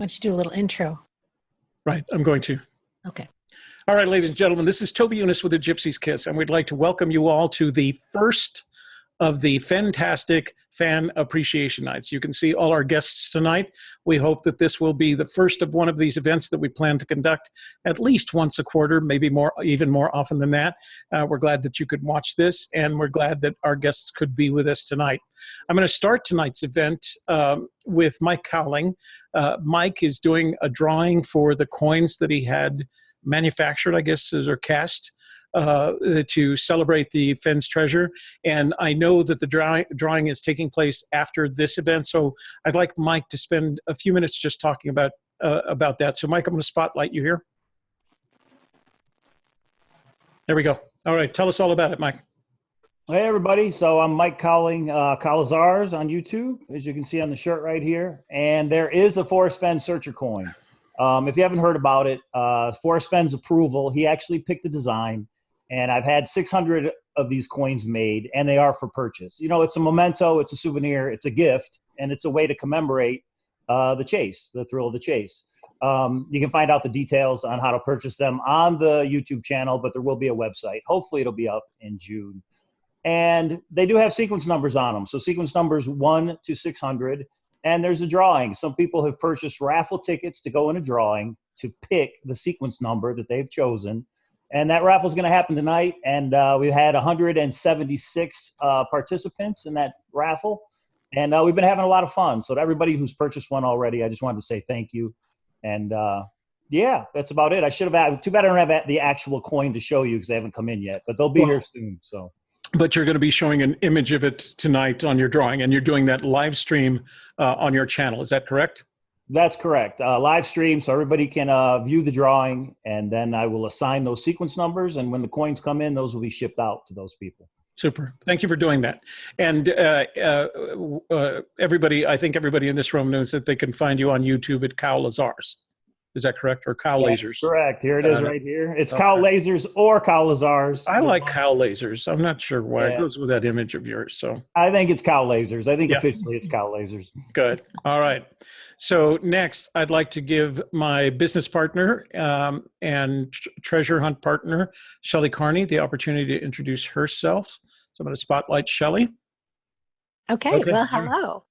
Why don't you do a little intro? Right, I'm going to. Okay. All right, ladies and gentlemen, this is Toby Eunice with the Gypsy Kiss, and we'd like to welcome you all to the first of the Fenn-tastic Fan Appreciation Nights. You can see all our guests tonight. We hope that this will be the first of one of these events that we plan to conduct at least once a quarter, maybe more, even more often than that. We're glad that you could watch this, and we're glad that our guests could be with us tonight. I'm going to start tonight's event with Mike Cowling. Mike is doing a drawing for the coins that he had manufactured, I guess, or cast to celebrate the Fenn's treasure. And I know that the drawing is taking place after this event, so I'd like Mike to spend a few minutes just talking about that. So Mike, I'm going to spotlight you here. There we go. All right, tell us all about it, Mike. Hey everybody, so I'm Mike Cowling, Calazars on YouTube, as you can see on the shirt right here. And there is a Forrest Fenn searcher coin. If you haven't heard about it, Forrest Fenn's approval, he actually picked the design, and I've had 600 of these coins made, and they are for purchase. You know, it's a memento, it's a souvenir, it's a gift, and it's a way to commemorate the chase, the thrill of the chase. You can find out the details on how to purchase them on the YouTube channel, but there will be a website. Hopefully it'll be up in June. And they do have sequence numbers on them. So sequence numbers 1 to 600. And there's a drawing. Some people have purchased raffle tickets to go in a drawing to pick the sequence number that they've chosen. And that raffle is going to happen tonight. And we've had 176 participants in that raffle. And we've been having a lot of fun. So to everybody who's purchased one already, I just wanted to say thank you. And yeah, that's about it. I should have had, too bad I don't have the actual coin to show you because they haven't come in yet. But they'll be here soon. So. But you're going to be showing an image of it tonight on your drawing, and you're doing that live stream on your channel. Is that correct? That's correct. Live stream, so everybody can view the drawing, and then I will assign those sequence numbers, and when the coins come in, those will be shipped out to those people. Super. Thank you for doing that. And everybody, I think everybody in this room knows that they can find you on YouTube at Cow Lazars. Is that correct? Or Cow Lasers? Correct. Here it is right here. It's Cow Lasers or Cow Lazars. I like Cow Lasers. I'm not sure why it goes with that image of yours. So I think it's Cow Lasers. I think officially it's Cow Lasers. Good. All right. So next, I'd like to give my business partner and treasure hunt partner, Shelly Carney, the opportunity to introduce herself. So I'm going to spotlight Shelly. Okay. Well, hello.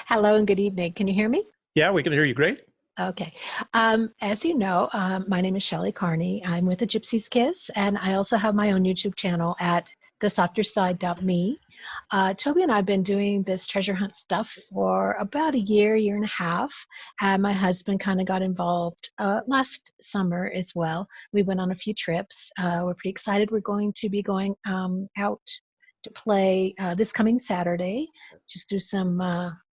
Hello and good evening. Can you hear me? Yeah, we can hear you great. Okay. As you know, my name is Shelly Carney. I'm with the Gypsy Kiss, and I also have my own YouTube channel at thesofterside.me. Toby and I have been doing this treasure hunt stuff for about a year and a half. My husband kind of got involved last summer as well. We went on a few trips. We're pretty excited. We're going to be going out to play this coming Saturday, just do some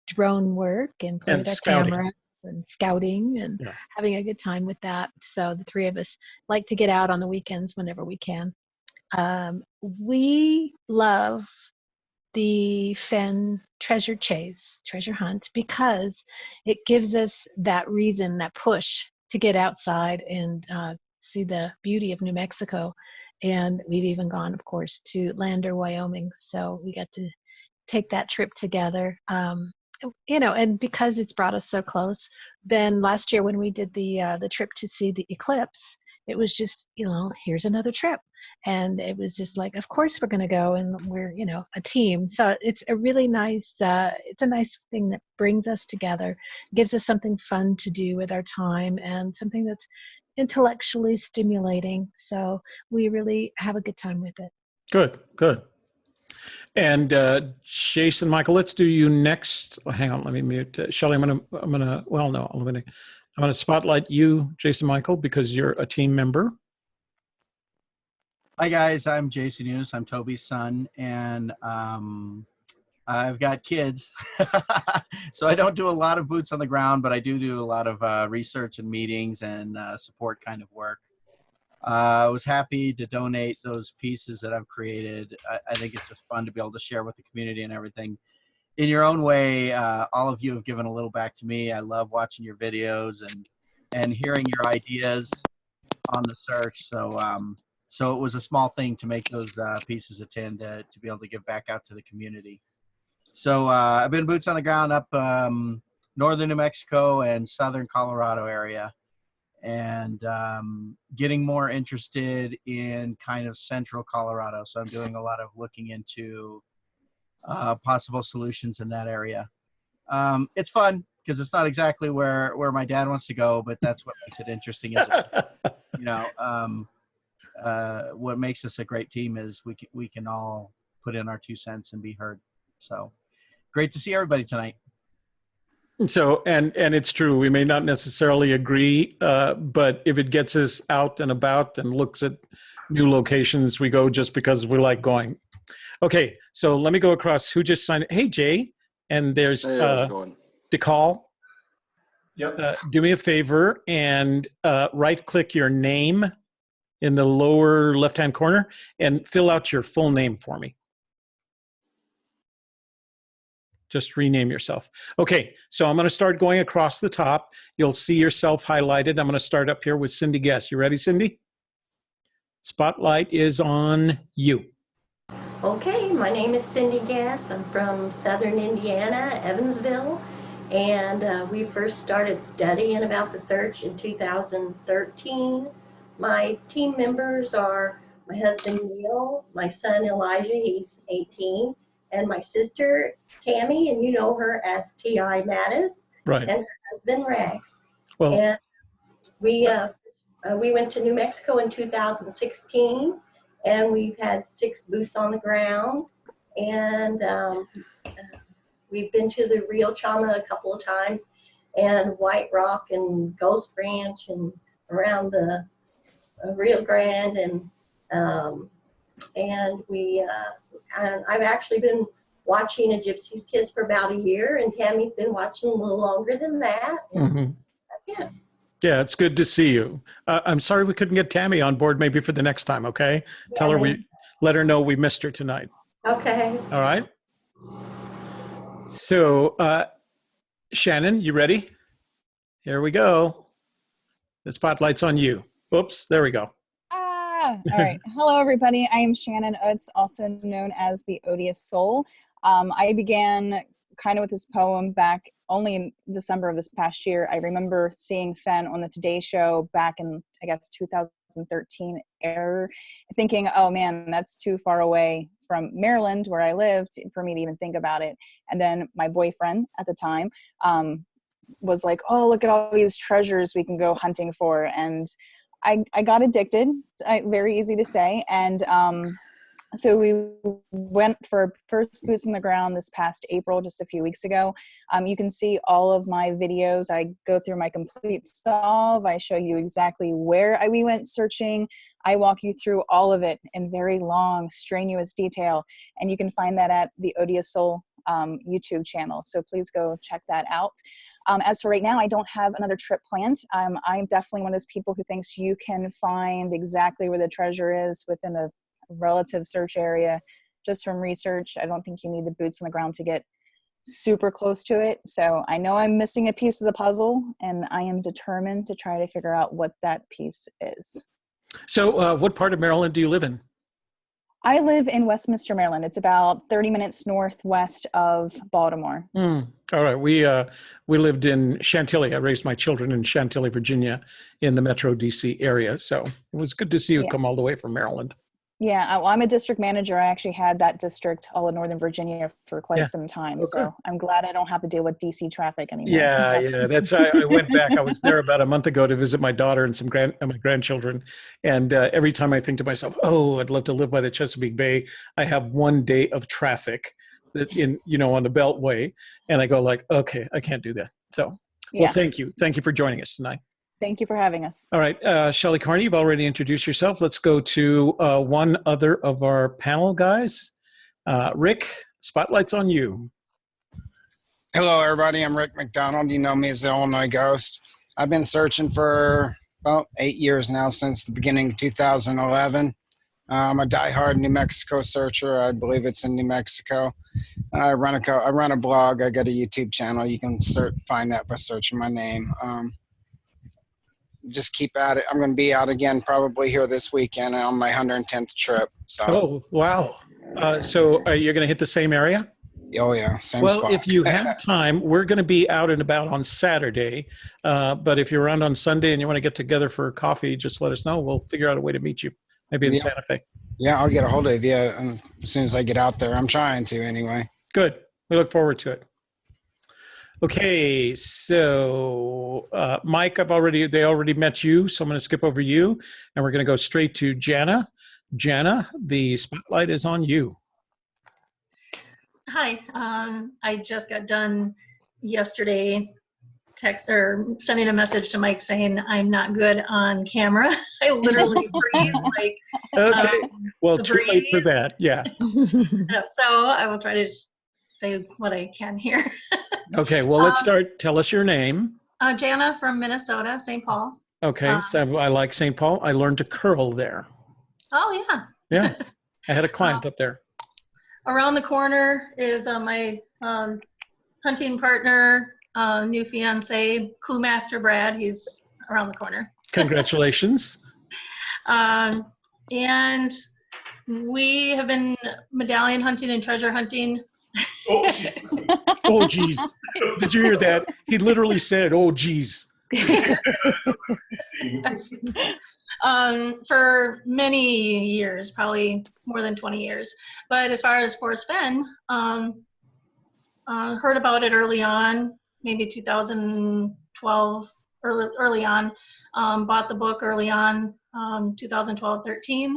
drone work and play with our camera. And scouting and having a good time with that. So the three of us like to get out on the weekends whenever we can. We love the Fenn treasure hunt, because it gives us that reason, that push to get outside and see the beauty of New Mexico. And we've even gone, of course, to Lander, Wyoming. So we got to take that trip together. You know, and because it's brought us so close, then last year when we did the trip to see the eclipse, it was just, you know, here's another trip. And it was just like, of course we're going to go, and we're, you know, a team. So it's a really nice, it's a nice thing that brings us together, gives us something fun to do with our time and something that's intellectually stimulating. So we really have a good time with it. Good, good. And Jason Michael, let's do you next. Oh, hang on, let me mute Shelly. I'm gonna spotlight you, Jason Michael, because you're a team member. Hi guys, I'm Jason Eunice. I'm Toby's son, and I've got kids, so I don't do a lot of boots on the ground, but I do a lot of research and meetings and support kind of work. I was happy to donate those pieces that I've created. I think it's just fun to be able to share with the community and everything. In your own way, all of you have given a little back to me. I love watching your videos and hearing your ideas on the search. So it was a small thing to make those pieces attend to be able to give back out to the community. So I've been boots on the ground up northern New Mexico and southern Colorado area, and getting more interested in kind of central Colorado. So I'm doing a lot of looking into possible solutions in that area. It's fun because it's not exactly where my dad wants to go, but that's what makes it interesting. Is it, you know, what makes us a great team is we can all put in our 2 cents and be heard. So great to see everybody tonight. So, and it's true, we may not necessarily agree, but if it gets us out and about and looks at new locations, we go just because we like going. Okay, so let me go across. Who just signed? Hey, Jay. And there's DeCall. Yep. Do me a favor and right-click your name in the lower left-hand corner and fill out your full name for me. Just rename yourself. Okay, so I'm going to start going across the top. You'll see yourself highlighted. I'm going to start up here with Cindy Guess. You ready, Cindy? Spotlight is on you. Okay, my name is Cindy Gass. I'm from Southern Indiana, Evansville, and we first started studying about the search in 2013. My team members are my husband Neil, my son Elijah, he's 18, and my sister Tammy, and you know her as T.I. Mattis, right, and her husband Rex. Well, and we went to New Mexico in 2016. And we've had 6 boots on the ground, and we've been to the Rio Chama a couple of times, and White Rock and Ghost Ranch, and around the Rio Grande, and I've actually been watching a Gypsy Kiss for about a year, and Tammy's been watching a little longer than that. And that's it. Yeah, it's good to see you. I'm sorry we couldn't get Tammy on board maybe for the next time, okay? Yeah, tell her let her know we missed her tonight. Okay. All right. So, Shannon, you ready? Here we go. The spotlight's on you. Oops, there we go. All right. Hello, everybody. I am Shannon Utz, also known as the Odious Soul. I began kind of with this poem back only in December of this past year. I remember seeing Fenn on the Today Show back in, I guess, 2013 era, thinking, oh man, that's too far away from Maryland where I lived for me to even think about it. And then my boyfriend at the time was like, oh, look at all these treasures we can go hunting for. And I got addicted, very easy to say. And so we went for first boots on the ground this past April, just a few weeks ago. You can see all of my videos. I go through my complete solve. I show you exactly where we went searching. I walk you through all of it in very long, strenuous detail. And you can find that at the Odious Soul YouTube channel. So please go check that out. As for right now, I don't have another trip planned. I'm definitely one of those people who thinks you can find exactly where the treasure is within a relative search area just from research. I don't think you need the boots on the ground to get super close to it. So I know I'm missing a piece of the puzzle, and I am determined to try to figure out what that piece is. So what part of Maryland do you live in? I live in Westminster, Maryland. It's about 30 minutes northwest of Baltimore. All right. We lived in Chantilly. I raised my children in Chantilly, Virginia, in the Metro DC area. So it was good to see you come all the way from Maryland. Yeah, well, I'm a district manager. I actually had that district all in Northern Virginia for quite some time. Okay. So I'm glad I don't have to deal with DC traffic anymore. Yeah. That's I went back. I was there about a month ago to visit my daughter and my grandchildren. And every time I think to myself, oh, I'd love to live by the Chesapeake Bay. I have one day of traffic that on the Beltway. And I go like, okay, I can't do that. So, well, thank you. Thank you for joining us tonight. Thank you for having us. All right. Shelley Carney, you've already introduced yourself. Let's go to one other of our panel guys. Rick, spotlight's on you. Hello, everybody. I'm Rick Mcdonald. You know me as the Illinois Ghost. I've been searching for about 8 years now, since the beginning of 2011. I'm a diehard New Mexico searcher. I believe it's in New Mexico. I run a blog. I got a YouTube channel. You can find that by searching my name. Just keep at it. I'm going to be out again probably here this weekend on my 110th trip. So. Oh, wow. So you're going to hit the same area? Oh yeah, same Well, spot. if you have time, we're going to be out and about on Saturday. But if you're around on Sunday and you want to get together for coffee, just let us know. We'll figure out a way to meet you, maybe in Yeah. Santa Fe. Yeah, I'll get a hold of you as soon as I get out there. I'm trying to anyway. Good. We look forward to it. Okay, so Mike, they already met you, so I'm going to skip over you, and we're going to go straight to Jana. Jana, the spotlight is on you. Hi, I just got done yesterday sending a message to Mike saying I'm not good on camera. I literally freeze like Okay, well, too late for breathe. that. Yeah. So I will try to say what I can here. Okay, well, let's start. Tell us your name. Jana from Minnesota, St. Paul. Okay, so I like St. Paul. I learned to curl there. Oh yeah. Yeah, I had a client up there. Around the corner is my hunting partner, new fiance, Clue Master Brad. He's around the corner. Congratulations. And we have been medallion hunting and treasure hunting. Oh, geez. Did you hear that? He literally said, oh, geez. For many years, probably more than 20 years. But as far as Forrest Fenn, heard about it early on, maybe 2012, early on, bought the book early on, 2012-13,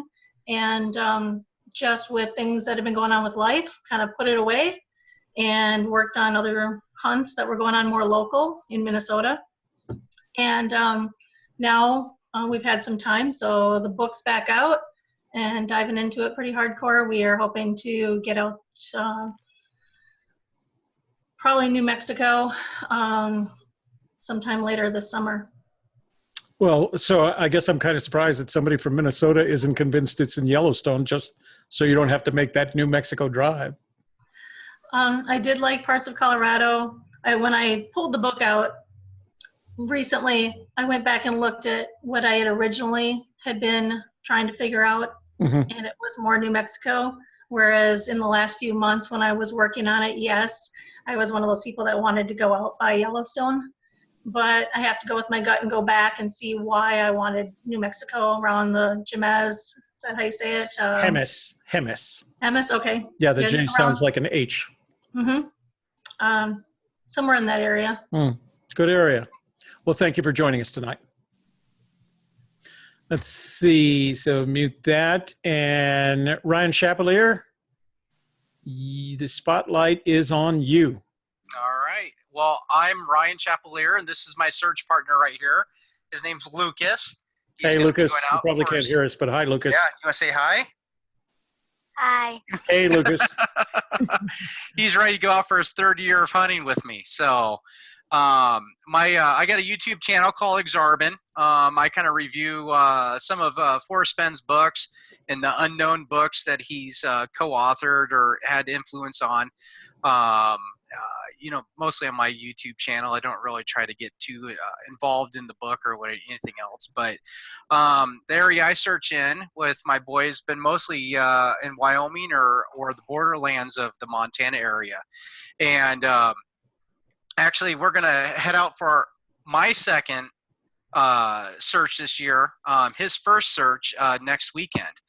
and just with things that have been going on with life, kind of put it away and worked on other hunts that were going on more local in Minnesota. And now we've had some time, so the book's back out and diving into it pretty hardcore. We are hoping to get out probably New Mexico sometime later this summer. Well, so I guess I'm kind of surprised that somebody from Minnesota isn't convinced it's in Yellowstone, just so you don't have to make that New Mexico drive. I did like parts of Colorado. When I pulled the book out recently, I went back and looked at what I had originally had been trying to figure out, and it was more New Mexico. Whereas in the last few months when I was working on it, yes, I was one of those people that wanted to go out by Yellowstone. But I have to go with my gut and go back and see why I wanted New Mexico around the Jemez. Is that how you say it? Hemis. Hemis, okay. Yeah, the J sounds like an H. Somewhere in that area. Good area. Well, thank you for joining us tonight. Let's see. So mute that. And Ryan Chapelier, the spotlight is on you. All right. Well, I'm Ryan Chapelier, and this is my search partner right here. His name's Lucas. Hey, Lucas. You probably can't hear us, but hi, Lucas. Yeah. You want to say hi? Hi. Hey, Lucas. He's ready to go out for his third year of hunting with me. So I got a YouTube channel called Exarban. I kind of review some of Forrest Fenn's books and the unknown books that he's co-authored or had influence on. Mostly on my YouTube channel. I don't really try to get too involved in the book or anything else. But the area I search in with my boys been mostly in Wyoming or the borderlands of the Montana area. And actually, we're going to head out for my second search this year. His first search next weekend.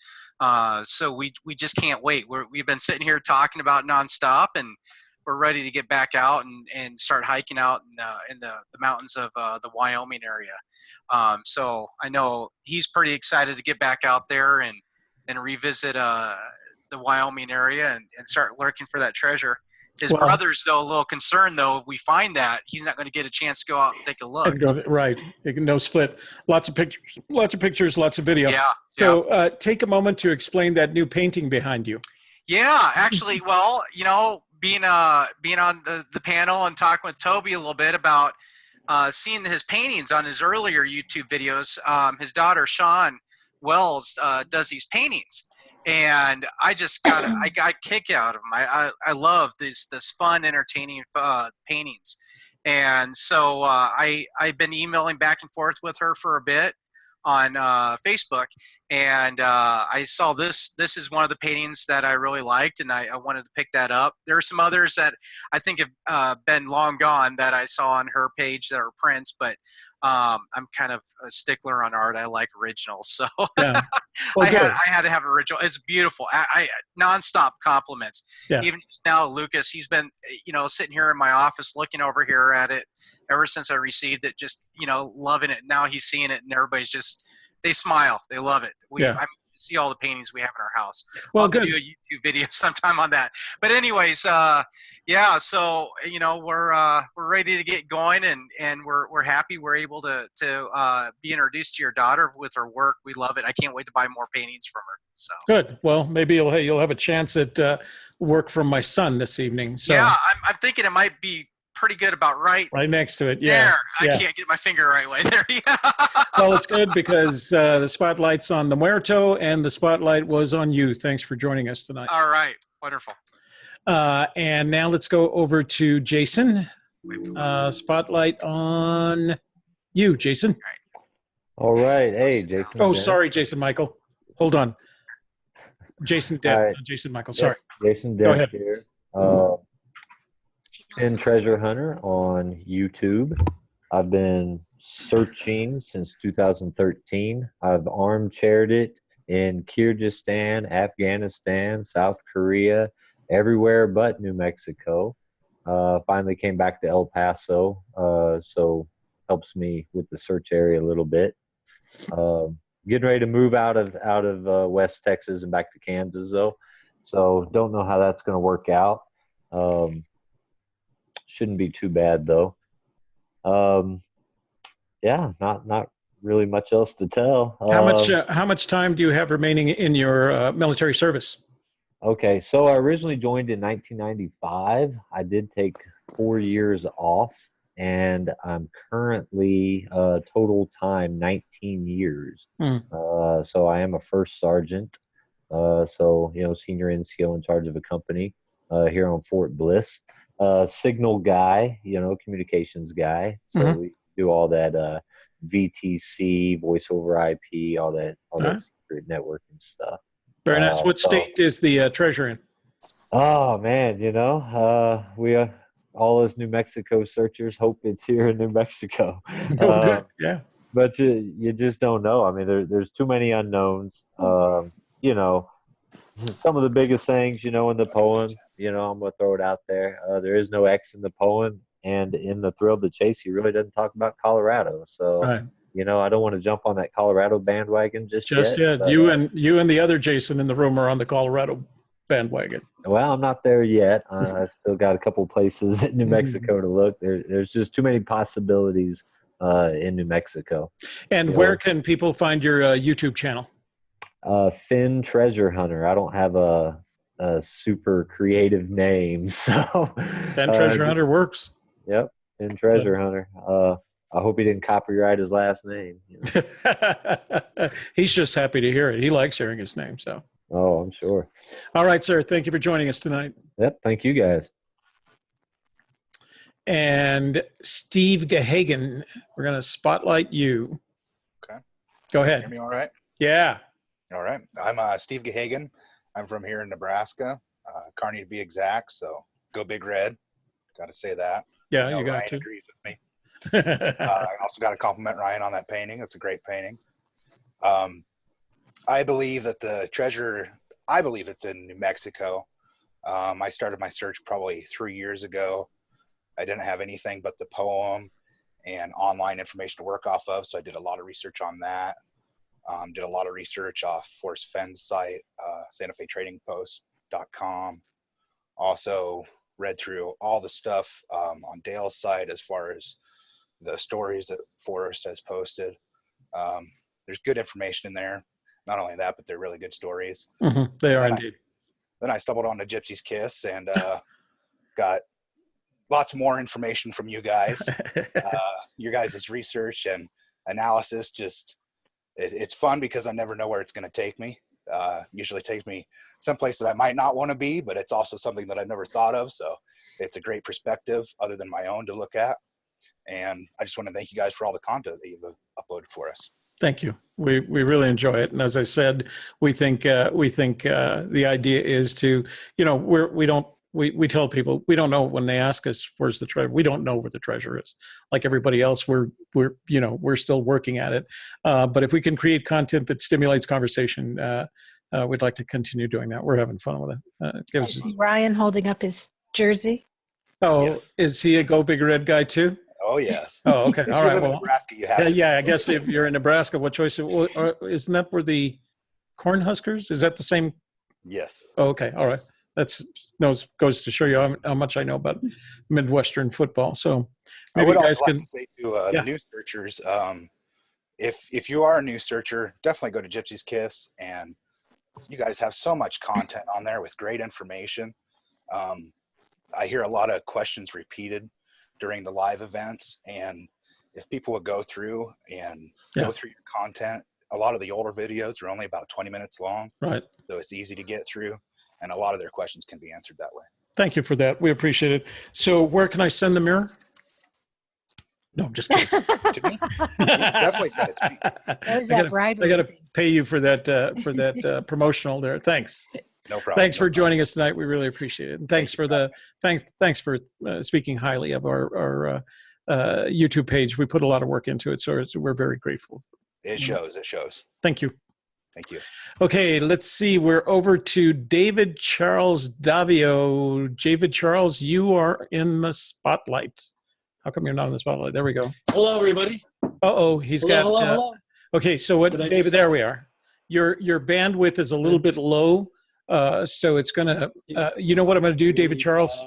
So we just can't wait. We've been sitting here talking about nonstop, and we're ready to get back out and start hiking out in the mountains of the Wyoming area. So I know he's pretty excited to get back out there and revisit the Wyoming area and start looking for that treasure. His brother's, though, a little concerned, though. If we find that, he's not going to get a chance to go out and take a look. Right. No split. Lots of pictures, lots of video. Yeah. So take a moment to explain that new painting behind you. Yeah, actually, well, being on the panel and talking with Toby a little bit about seeing his paintings on his earlier YouTube videos. His daughter, Sean Wells, does these paintings. And I just got a kick out of them. I love this fun, entertaining paintings. And so I've been emailing back and forth with her for a bit Facebook, and I saw this. This is one of the paintings that I really liked, and I wanted to pick that up. There are some others that I think have been long gone that I saw on her page that are prints, but I'm kind of a stickler on art. I like originals, so Yeah. Well, I had to have original. It's beautiful. I nonstop compliments. Yeah. Even just now, Lucas, he's been sitting here in my office looking over here at it ever since I received it, just loving it. Now he's seeing it, and everybody's just they smile. They love it. I see all the paintings we have in our house. Well, I'll have good. to do a YouTube video sometime on that. But anyways, yeah. So we're ready to get going, and we're happy we're able to be introduced to your daughter with her work. We love it. I can't wait to buy more paintings from her. So good. Well, maybe you'll have a chance at work from my son this evening. So yeah, I'm thinking it might be pretty good about right next to it. Yeah. There. Yeah. I can't get my finger right way there. Yeah. Well, it's good because the spotlight's on the Muerto and the spotlight was on you. Thanks for joining us tonight. All right. Wonderful. And now let's go over to Jason. Spotlight on you, Jason. All right. Hey, Jason. Oh, sorry, Jason Michael. Hold on. Jason Depp, right. Jason Michael. Sorry. Jason Go Depp ahead. here. In Treasure Hunter on YouTube. I've been searching since 2013. I've armchaired it in Kyrgyzstan, Afghanistan, South Korea, everywhere but New Mexico. Finally came back to El Paso, so helps me with the search area a little bit. Getting ready to move out of West Texas and back to Kansas though, so don't know how that's going to work out. Shouldn't be too bad though. Yeah, not really much else to tell. How much time do you have remaining in your military service? Okay, so I originally joined in 1995. I did take 4 years off, and I'm currently total time 19 years. So I am a first sergeant. So senior NCO in charge of a company here on Fort Bliss. Signal guy, communications guy. So we do all that VTC, voice over IP, all that secret networking stuff. Very nice. What state is the treasure in? Oh man, we all as New Mexico searchers hope it's here in New Mexico. Good. Yeah. But you just don't know. I mean, there's too many unknowns. Some of the biggest things, in the poem, I'm going to throw it out there. There is no X in the poem, and in the Thrill of the Chase, he really doesn't talk about Colorado. So, right. I don't want to jump on that Colorado bandwagon just yet. But, you and the other Jason in the room are on the Colorado bandwagon. Well, I'm not there yet. I still got a couple places in New Mexico to look. There's just too many possibilities in New Mexico. And where can people find your YouTube channel? Fenn Treasure Hunter. I don't have a super creative name, so Fenn Treasure Hunter works. Yep, Fenn Treasure Hunter. I hope he didn't copyright his last name. He's just happy to hear it. He likes hearing his name. So. Oh, I'm sure. All right, sir. Thank you for joining us tonight. Yep. Thank you, guys. And Steve Gahagan, we're going to spotlight you. Okay. Go ahead. Hear me all right? Yeah. All right. I'm Steve Gahagan. I'm from here in Nebraska, Kearney to be exact. So go Big Red. Got to say that. Yeah, you got Ryan to. agrees with me. I also got to compliment Ryan on that painting. It's a great painting. I believe that the treasure, it's in New Mexico. I started my search probably 3 years ago. I didn't have anything but the poem and online information to work off of, so I did a lot of research on that. Did a lot of research off Forrest Fenn's site, SantaFeTradingPost.com. Also read through all the stuff on Dale's site as far as the stories that Forrest has posted. There's good information in there. Not only that, but they're really good stories. They are indeed. Then I stumbled on to Gypsy Kiss and got lots more information from you guys. Your guys' research and analysis it's fun because I never know where it's going to take me. Usually takes me someplace that I might not want to be, but it's also something that I've never thought of. So it's a great perspective other than my own to look at. And I just want to thank you guys for all the content that you've uploaded for us. Thank you. We really enjoy it, and as I said, we think the idea is to, we tell people we don't know when they ask us where's the treasure. We don't know where the treasure is. Like everybody else, we're still working at it. But if we can create content that stimulates conversation, we'd like to continue doing that. We're having fun with it. I see Ryan holding up his jersey. Oh, Yes. is he a Go Big Red guy too? Oh yes. Oh, okay. If All you right. live in Well, Nebraska, you have to. yeah. I guess if you're in Nebraska, what choice? Isn't that where the Cornhuskers? Is that the same? Yes. Oh, okay. All right. That's goes to show you how much I know about Midwestern football. So I maybe would you also guys like can. to say to the new searchers, if you are a new searcher, definitely go to Gypsy's Kiss, and you guys have so much content on there with great information. I hear a lot of questions repeated during the live events, and if people would go through and go through your content, a lot of the older videos are only about 20 minutes long, Right. so it's easy to get through, and a lot of their questions can be answered that way. Thank you for that. We appreciate it. So where can I send the mirror? No, I'm just kidding. To me? Definitely send it to me. That was that bribery. I got to pay you for that promotional there. Thanks. No problem. Thanks for joining us tonight. We really appreciate it. And thanks for speaking highly of our YouTube page. We put a lot of work into it, so we're very grateful. It shows. It shows. Thank you. Thank you. Okay, let's see. We're over to David Charles Davio. David Charles, you are in the spotlight. How come you're not in the spotlight? There we go. Hello, everybody. Uh-oh, hello. Okay, so what, David, there we are. Your bandwidth is a little bit low, so it's going to, you know what I'm going to do, David Charles?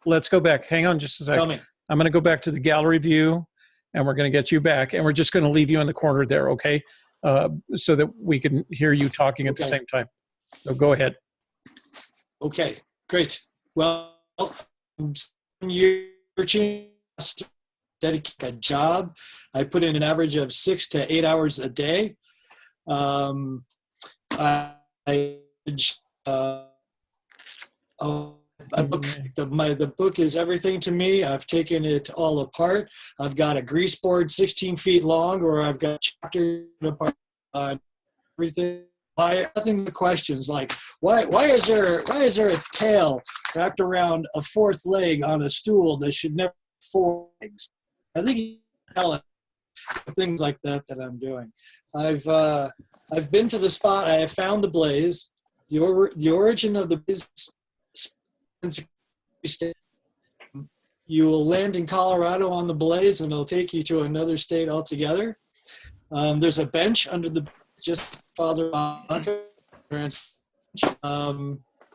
Let's go back. Hang on just a second. Tell me. I'm going to go back to the gallery view, and we're going to get you back, and we're just going to leave you in the corner there, okay? So that we can hear you talking at the same time. So go ahead. Okay, great. Well, you're to dedicate a job. I put in an average of 6 to 8 hours a day. The book is everything to me. I've taken it all apart. I've got a grease board 16 feet long, or I've got chapters apart on everything. Nothing but questions like why is there a tail wrapped around a fourth leg on a stool that should never have 4 legs? I think you can tell it. Things like that I'm doing. I've been to the spot. I have found the blaze. The origin of the blaze. You will land in Colorado on the blaze, and it'll take you to another state altogether. There's a bench under the just Father Monica.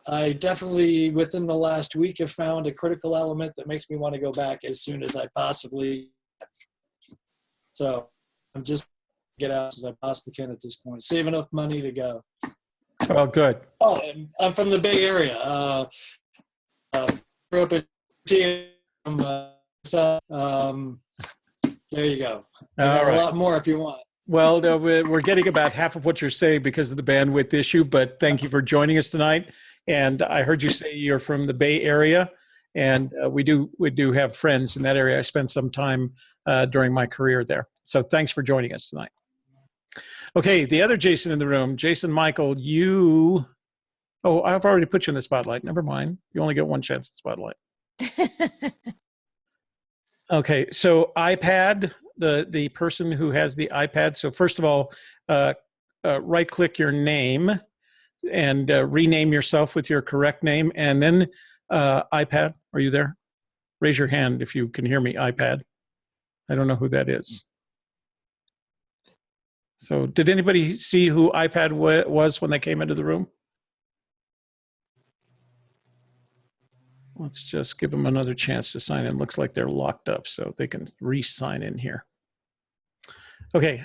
I definitely, within the last week, have found a critical element that makes me want to go back as soon as I possibly can. So I'm just get out as I possibly can at this point. Save enough money to go. Oh, good. Oh, and I'm from the Bay Area. Grew up in there you go. All right. A lot more if you want. Well, no, we're getting about half of what you're saying because of the bandwidth issue, but thank you for joining us tonight. And I heard you say you're from the Bay Area, and we do have friends in that area. I spent some time during my career there. So thanks for joining us tonight. Okay, the other Jason in the room, Jason Michael, oh, I've already put you in the spotlight. Never mind. You only get one chance at the spotlight. Okay, so iPad, the person who has the iPad. So first of all, right-click your name and rename yourself with your correct name. And then iPad, are you there? Raise your hand if you can hear me, iPad. I don't know who that is. So did anybody see who iPad was when they came into the room? Let's just give them another chance to sign in. Looks like they're locked up, so they can re-sign in here. Okay,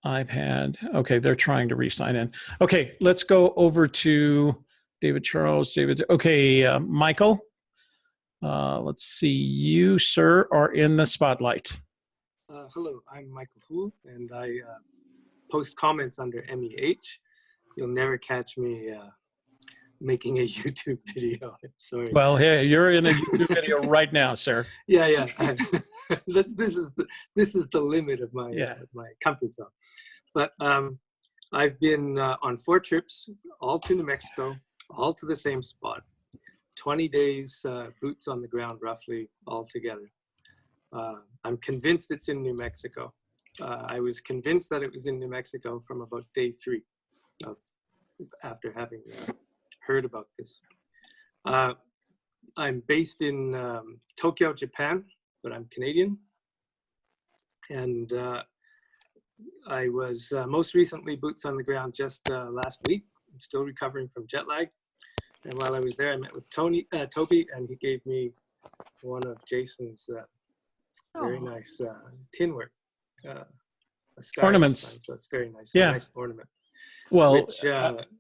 iPad. Okay, they're trying to re-sign in. Okay, let's go over to David Charles. Okay, Michael. Let's see. You, sir, are in the spotlight. Hello, I'm Michael Hu, and I post comments under MEH. You'll never catch me making a YouTube video. I'm sorry. Well, hey, you're in a YouTube video right now, sir. Yeah. This is the limit of my my comfort zone. But I've been on 4 trips, all to New Mexico, all to the same spot. 20 days, boots on the ground, roughly all together. I'm convinced it's in New Mexico. I was convinced that it was in New Mexico from about day 3 after having heard about this. I'm based in Tokyo, Japan, but I'm Canadian. And I was most recently boots on the ground just last week. I'm still recovering from jet lag. And while I was there, I met with Toby, and he gave me one of Jason's very nice tin work. A star Ornaments. design, so it's very nice. Yeah. A nice ornament. Well, Which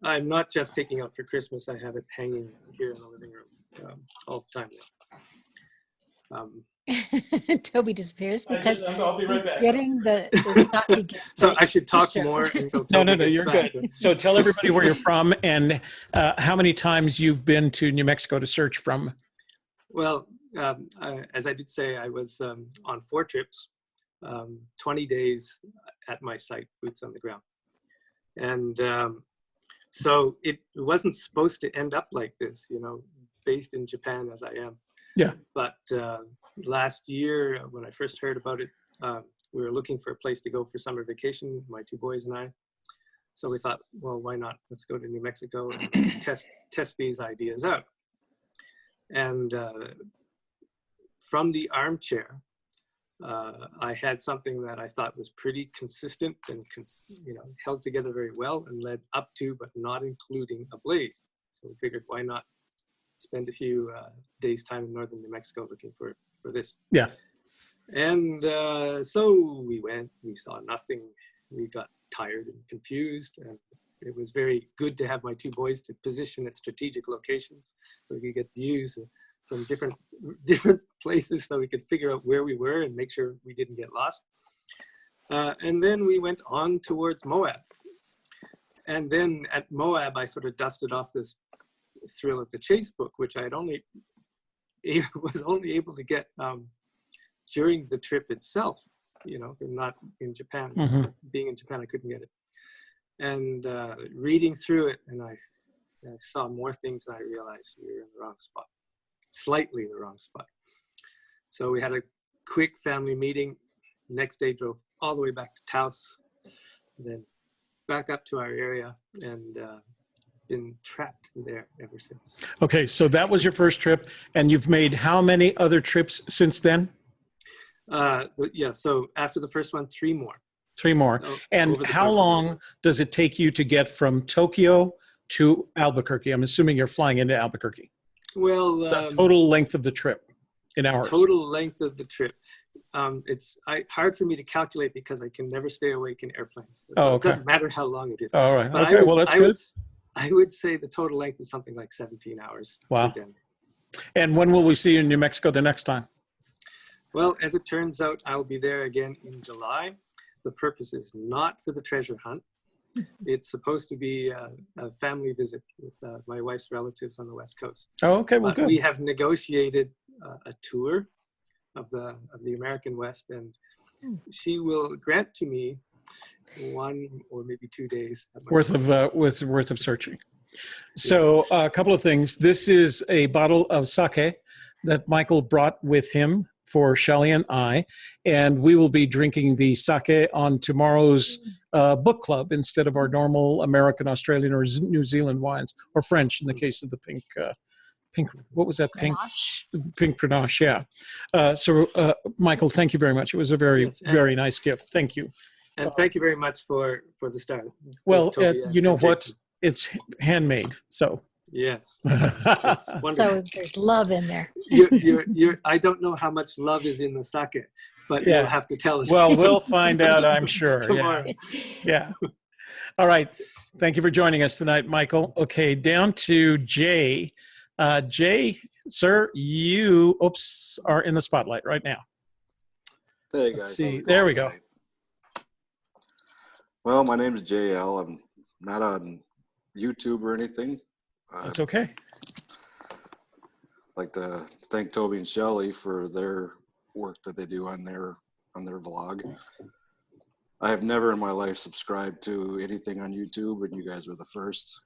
I'm not just taking out for Christmas. I have it hanging here in the living room all the time now. Toby disappears because I'll be right back. getting the sake gift. So I should talk more until Toby No, gets you're back. good. So tell everybody where you're from and how many times you've been to New Mexico to search from. Well, as I did say, I was on 4 trips, 20 days at my site, boots on the ground. And so it wasn't supposed to end up like this, based in Japan as I am. Yeah. But last year, when I first heard about it, we were looking for a place to go for summer vacation, my 2 boys and I. So we thought, well, why not? Let's go to New Mexico and test these ideas out. And from the armchair, I had something that I thought was pretty consistent and held together very well and led up to, but not including, a blaze. So we figured, why not spend a few days time in northern New Mexico looking for this. Yeah. And so we went, we saw nothing. We got tired and confused, and it was very good to have my 2 boys to position at strategic locations so we could get views from different places so we could figure out where we were and make sure we didn't get lost. And then we went on towards Moab. And then at Moab, I sort of dusted off this Thrill of the Chase book, which I was only able to get during the trip itself, not in Japan. Mm-hmm. Being in Japan, I couldn't get it. And reading through it, and I saw more things than I realized we were in the wrong spot, slightly the wrong spot. So we had a quick family meeting. Next day, drove all the way back to Taos, then back up to our area, and been trapped there ever since. Okay, so that was your first trip, and you've made how many other trips since then? Yeah, so after the first one, 3 more. 3 more. And how long does it take you to get from Tokyo to Albuquerque? I'm assuming you're flying into Albuquerque. Well, the total length of the trip in hours. Total length of the trip. It's hard for me to calculate because I can never stay awake in airplanes. So It doesn't matter how long it is. All right. But okay. Well, that's good. I would say the total length is something like 17 hours. Wow. And when will we see you in New Mexico the next time? Well, as it turns out, I'll be there again in July. The purpose is not for the treasure hunt. It's supposed to be a family visit with my wife's relatives on the West Coast. Oh, okay. Well, good. We have negotiated a tour of the American West, and she will grant to me 1 or maybe 2 days worth of searching. So a couple of things. This is a bottle of sake that Michael brought with him for Shelley and I, and we will be drinking the sake on tomorrow's book club instead of our normal American, Australian, or New Zealand wines, or French in the case of the pink. What was that? Pink Grenache. Yeah. So Michael, thank you very much. It was a very nice gift. Thank you. And thank you very much for the start. Well, you know what? It's handmade, so. Yes. So there's love in there. I don't know how much love is in the sake, but you'll have to tell us. Well, we'll find out, I'm sure. Tomorrow. Yeah. All right. Thank you for joining us tonight, Michael. Okay, down to Jay. Jay, sir, you are in the spotlight right now. Hey, guys. Let's see. There we go. Well, my name is JL. I'm not on YouTube or anything. That's okay. I'd like to thank Toby and Shelley for their work that they do on their vlog. I have never in my life subscribed to anything on YouTube, and you guys were the first.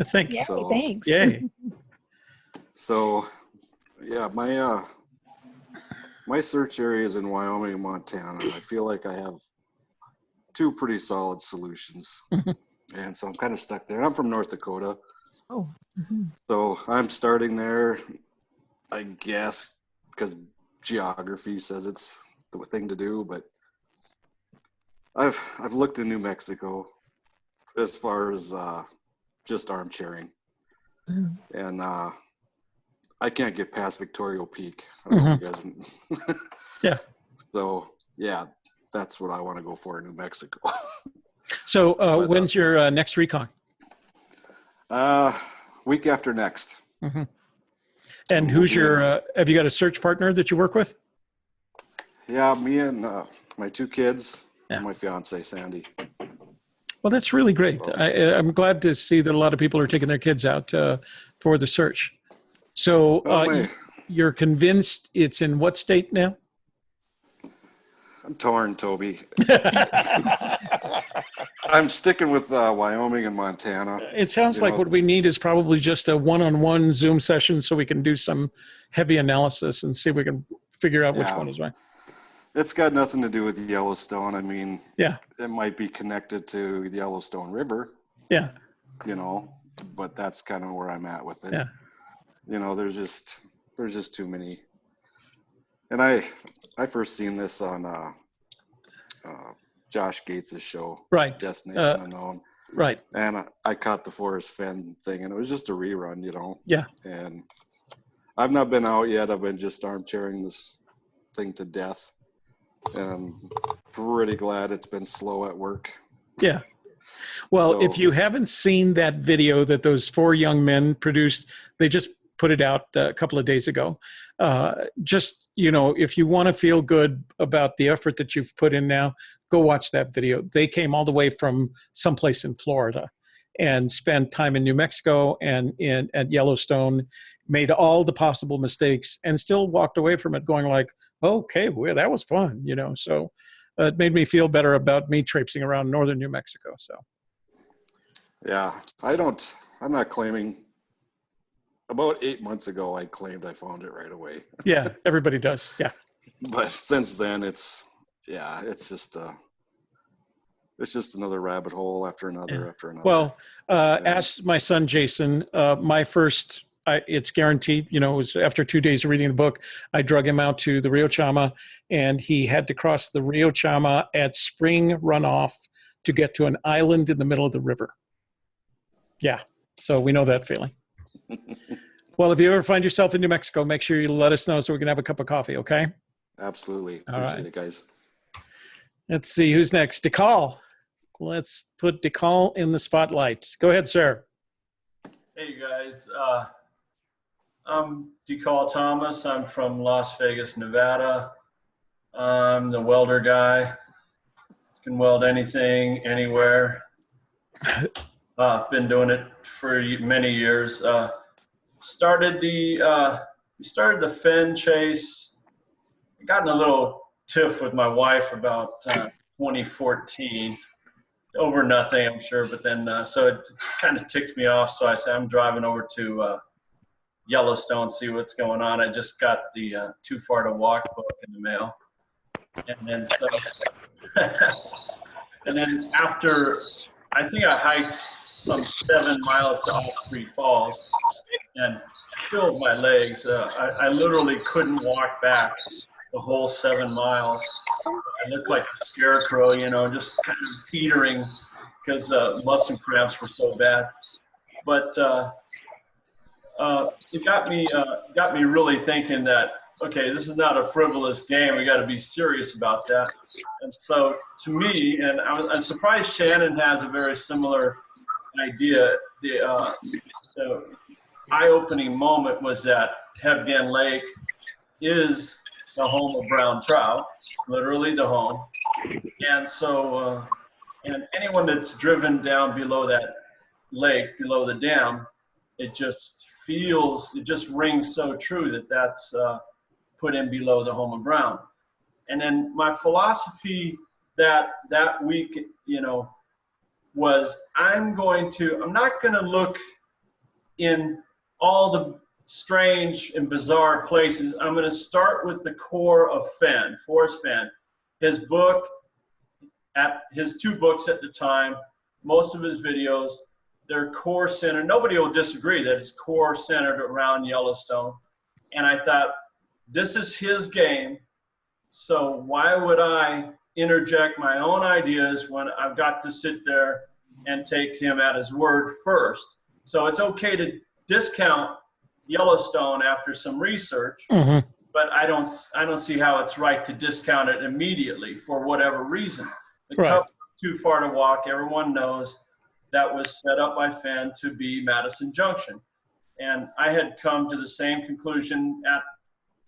Thank you. Yay, So, thanks. Yay. So, yeah, my search area is in Wyoming and Montana. I feel like I have two pretty solid solutions. And so I'm kind of stuck there. I'm from North Dakota. Oh. So I'm starting there, I guess, because geography says it's the thing to do. But I've looked in New Mexico as far as just armchairing. And I can't get past Victoria Peak. I don't know if you guys. Yeah. So yeah, that's what I want to go for in New Mexico. So when's your next recon? Week after next. And who's your? Have you got a search partner that you work with? Yeah, me and my two kids and my fiance Sandy. Well, that's really great. I'm glad to see that a lot of people are taking their kids out for the search. So you're convinced it's in what state now? I'm torn, Toby. I'm sticking with Wyoming and Montana. It sounds like what we need is probably just a one-on-one Zoom session so we can do some heavy analysis and see if we can figure out which one is right. It's got nothing to do with Yellowstone. I mean, yeah, it might be connected to the Yellowstone River. Yeah. You know, but that's kind of where I'm at with it. Yeah. You know, there's just too many. And I first seen this on Josh Gates's show, right? Destination Unknown, right? And I caught the Forrest Fenn thing, and it was just a rerun, you know. Yeah. And I've not been out yet. I've been just armchairing this thing to death, and I'm pretty glad it's been slow at work. Yeah. Well, So- if you haven't seen that video that those 4 young men produced, they just put it out a couple of days ago. Just, you know, if you want to feel good about the effort that you've put in now, go watch that video. They came all the way from someplace in Florida and spent time in New Mexico and at Yellowstone, made all the possible mistakes and still walked away from it going like, okay, well, that was fun, you know. So it made me feel better about me traipsing around northern New Mexico. So Yeah, I'm not claiming. About 8 months ago, I claimed I found it right away. yeah, everybody does. Yeah. But since then, it's just another rabbit hole after another after another. Well, ask my son Jason. My first, it's guaranteed. You know, it was after 2 days of reading the book. I drug him out to the Rio Chama, and he had to cross the Rio Chama at spring runoff to get to an island in the middle of the river. Yeah, so we know that feeling. Well, if you ever find yourself in New Mexico, make sure you let us know so we can have a cup of coffee, okay? Absolutely. All Appreciate right. it, guys. Let's see, who's next? DeCall. Let's put DeCall in the spotlight. Go ahead, sir. Hey, you guys. I'm DeCall Thomas. I'm from Las Vegas, Nevada. I'm the welder guy. Can weld anything, anywhere. Been doing it for many years. We started the Fenn chase. I got in a little tiff with my wife about 2014 over nothing, I'm sure. But then, so it kind of ticked me off. So I said, I'm driving over to Yellowstone, see what's going on. I just got the Too Far to Walk book in the mail. And then, and then after, I think I hiked some 7 miles to Osprey Falls and killed my legs. I literally couldn't walk back the whole 7 miles. I looked like a scarecrow, you know, just kind of teetering because muscle cramps were so bad. But it got me really thinking that, okay, this is not a frivolous game. We got to be serious about that. And so to me, and I'm surprised Shannon has a very similar idea. The eye-opening moment was that Gahagan Lake is the home of brown trout. It's literally the home. And so, and anyone that's driven down below that lake, below the dam, it just feels, it just rings so true that that's put in below the home and brown. And then my philosophy that week, you know, was I'm not going to look in all the strange and bizarre places. I'm going to start with the core of Fenn, Forrest Fenn. His book, his 2 books at the time, most of his videos, they're core centered. Nobody will disagree that it's core centered around Yellowstone. And I thought, this is his game, so why would I interject my own ideas when I've got to sit there and take him at his word first? So it's okay to discount Yellowstone after some research, but I don't see how it's right to discount it immediately for whatever reason. The cover Too Far to Walk, everyone knows that was set up by Fenn to be Madison Junction. And I had come to the same conclusion at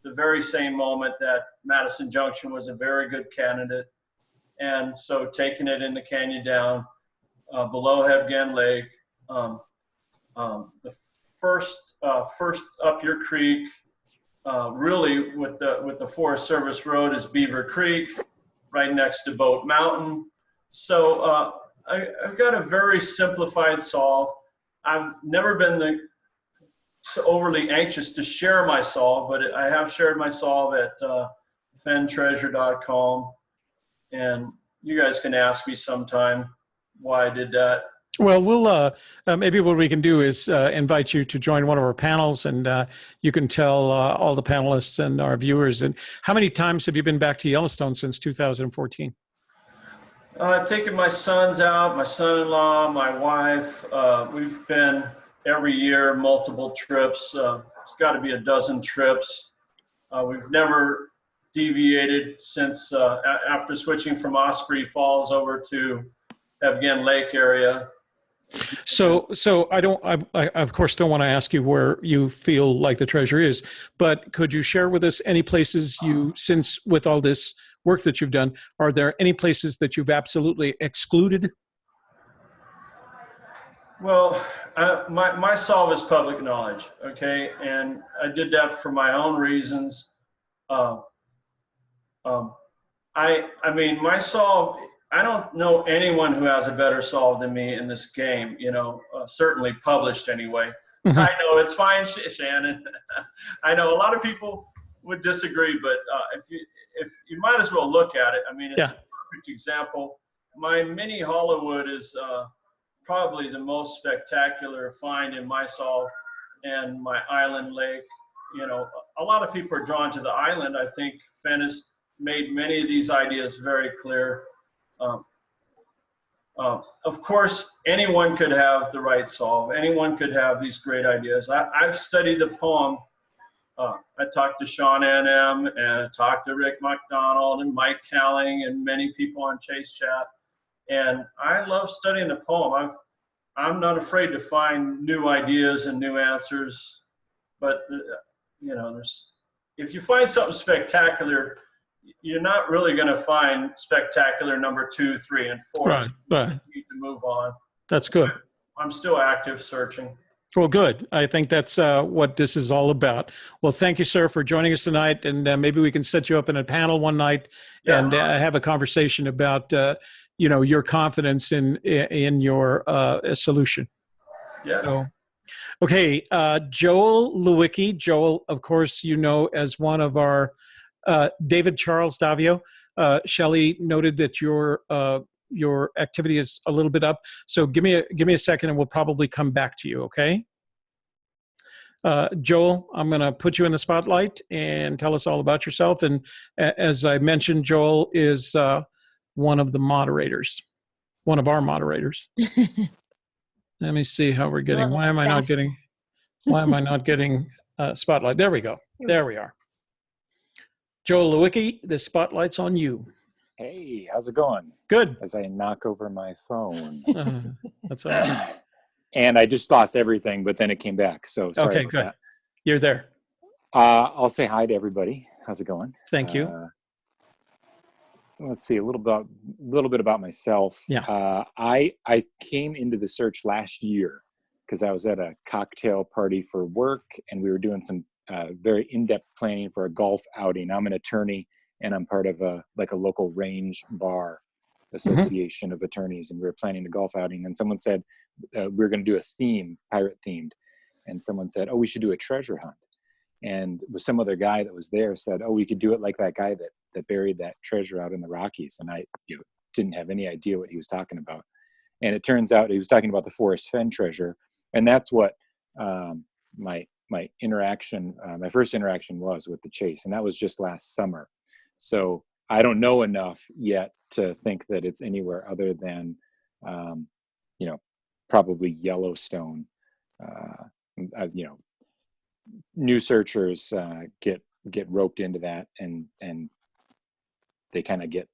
the very same moment that Madison Junction was a very good candidate. And so taking it in the canyon down below Gahagan Lake, the first up your creek, really with the Forest Service Road is Beaver Creek, right next to Boat Mountain. So I've got a very simplified solve. I've never been so overly anxious to share my solve, but I have shared my solve at fenntreasure.com, and you guys can ask me sometime why I did that. Well, we'll maybe what we can do is invite you to join one of our panels, and you can tell all the panelists and our viewers. And how many times have you been back to Yellowstone since 2014? I've taken my sons out, my son-in-law, my wife. We've been every year, multiple trips. It's got to be a dozen trips. We've never deviated since after switching from Osprey Falls over to Gahagan Lake area. So I of course don't want to ask you where you feel like the treasure is, but could you share with us any places since with all this work that you've done, are there any places that you've absolutely excluded? Well, my solve is public knowledge, okay? And I did that for my own reasons. I mean, my solve, I don't know anyone who has a better solve than me in this game, you know, certainly published anyway. I know, it's fine, Shannon. I know a lot of people would disagree, but if you might as well look at it. I mean, it's a perfect example. My mini Hollywood is probably the most spectacular find in my solve, and my island lake. You know, a lot of people are drawn to the island. I think Fenn has made many of these ideas very clear. Of course, anyone could have the right solve. Anyone could have these great ideas. I've studied the poem. I talked to Sean N.M. and I talked to Rick Mcdonald and Mike Calling and many people on Chase Chat. And I love studying the poem. I'm not afraid to find new ideas and new answers. But, you know, if you find something spectacular, you're not really going to find spectacular number 2, 3, and 4. Right, so right. you need to move on. That's good. I'm still active searching. Well, good. I think that's what this is all about. Well, thank you, sir, for joining us tonight. And maybe we can set you up in a panel one night and have a conversation about, you know, your confidence in your solution. Yeah. So, okay. Joel Lewicki. Joel, of course, you know, as one of our David Charles Davio. Shelley noted that your activity is a little bit up. So give me a second and we'll probably come back to you, okay? Joel, I'm going to put you in the spotlight and tell us all about yourself. And as I mentioned, Joel is one of the moderators, one of our moderators. Let me see how we're getting. Why am I not getting spotlight? There we go. There we are. Joel Lewicki, the spotlight's on you. Hey, how's it going? Good. As I knock over my phone. That's all right. And I just lost everything, but then it came back. So sorry. Okay, good. That. You're there. I'll say hi to everybody. How's it going? Thank you. Let's see a little bit about myself. Yeah. I came into the search last year. because I was at a cocktail party for work, and we were doing some very in-depth planning for a golf outing. I'm an attorney, and I'm part of a local range bar association of attorneys, and we were planning the golf outing. And someone said we were going to do a theme, pirate themed, and someone said, "Oh, we should do a treasure hunt." And with some other guy that was there said, "Oh, we could do it like that guy that buried that treasure out in the Rockies." And I didn't have any idea what he was talking about. And it turns out he was talking about the Forrest Fenn treasure, and that's what my interaction, my first interaction was with the chase, and that was just last summer. So I don't know enough yet to think that it's anywhere other than, probably Yellowstone. New searchers get roped into that, and they kind of get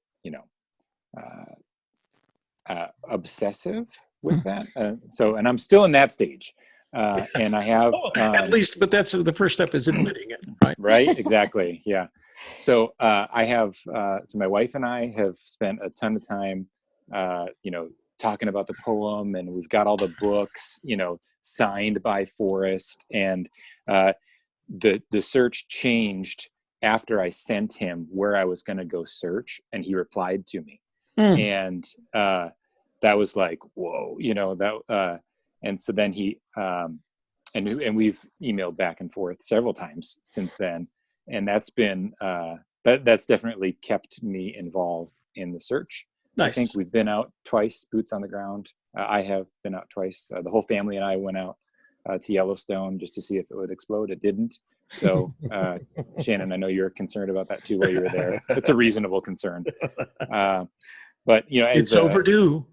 obsessive with that. And I'm still in that stage, and I have at least, but that's the first step is admitting it, right? Right, exactly, yeah. So I have so my wife and I have spent a ton of time, talking about the poem, and we've got all the books, signed by Forrest, and the search changed after I sent him where I was going to go search, and he replied to me. And that was like, whoa, and so then he and we've emailed back and forth several times since then, and that's been that's definitely kept me involved in the search. Nice. I think we've been out twice, boots on the ground. I have been out twice. The whole family and I went out to Yellowstone just to see if it would explode. It didn't. So, Shannon, I know you're concerned about that too while you were there. It's a reasonable concern. But it's overdue.